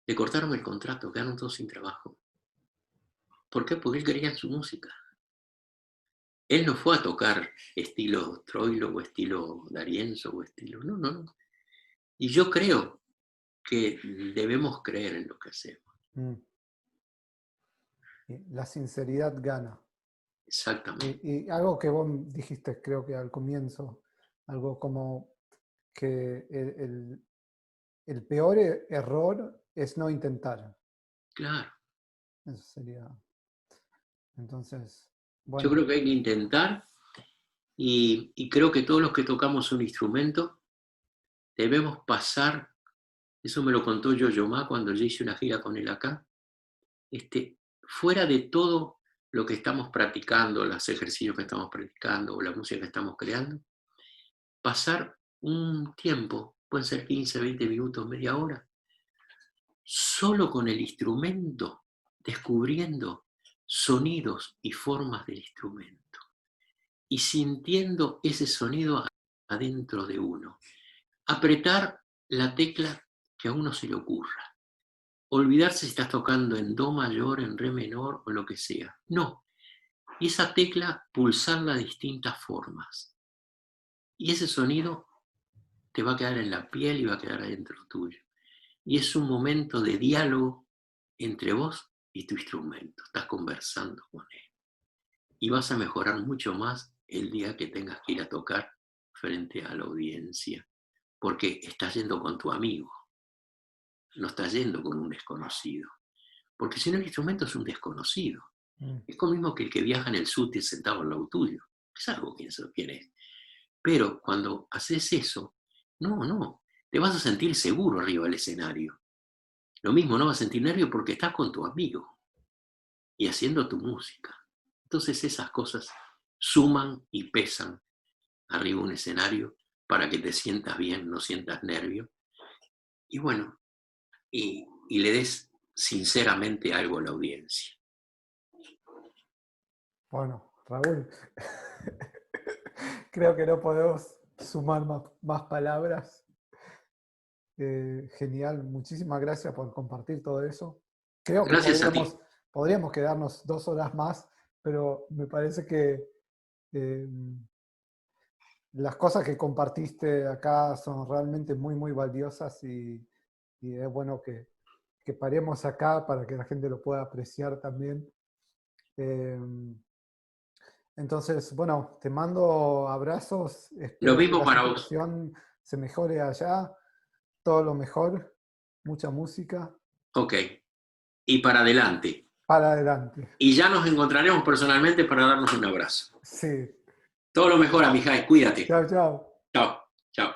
le cortaron el contrato, quedaron todos sin trabajo. ¿Por qué? Porque él quería en su música. Él no fue a tocar estilo Troilo o estilo D'Arienzo o estilo... No, no, no. Y yo creo que debemos creer en lo que hacemos. Mm. La sinceridad gana. Exactamente. Y algo que vos dijiste, creo que al comienzo, algo como que el peor error es no intentar. Claro. Eso sería. Entonces, Yo bueno. creo que hay que intentar y creo que todos los que tocamos un instrumento debemos pasar, eso me lo contó Yo-Yo Ma cuando yo hice una gira con él acá, fuera de todo lo que estamos practicando, los ejercicios que estamos practicando o la música que estamos creando, pasar un tiempo, pueden ser 15, 20 minutos, media hora, solo con el instrumento, descubriendo sonidos y formas del instrumento y sintiendo ese sonido adentro de uno. Apretar la tecla que a uno se le ocurra. Olvidarse si estás tocando en do mayor, en re menor o lo que sea. No. Y esa tecla pulsarla de distintas formas. Y ese sonido te va a quedar en la piel y va a quedar adentro tuyo. Y es un momento de diálogo entre vos y tu instrumento. Estás conversando con él. y vas a mejorar mucho más el día que tengas que ir a tocar frente a la audiencia, porque estás yendo con tu amigo, no estás yendo con un desconocido, porque si no el instrumento es un desconocido. Es lo mismo que el que viaja en el subte sentado al lado tuyo, es algo que quién es. Pero cuando haces eso, no, te vas a sentir seguro arriba del escenario. Lo mismo, no vas a sentir nervio porque estás con tu amigo y haciendo tu música. Entonces esas cosas suman y pesan arriba de un escenario para que te sientas bien, no sientas nervio. Y bueno, y le des sinceramente algo a la audiencia. Bueno, Raúl, creo que no podemos sumar más palabras. Genial, muchísimas gracias por compartir todo eso. Creo que Gracias a ti. podríamos quedarnos 2 horas más, pero me parece que las cosas que compartiste acá son realmente muy, muy valiosas y es bueno que paremos acá para que la gente lo pueda apreciar también. Entonces, bueno, te mando abrazos, Lo espero que mismo la para vos. situación se mejore allá, todo lo mejor, mucha música, Ok. Y para adelante. para adelante. Y ya nos encontraremos personalmente para darnos un abrazo. Sí, Todo lo mejor, Amijay. Cuídate. chao, chao. Chao. Chao.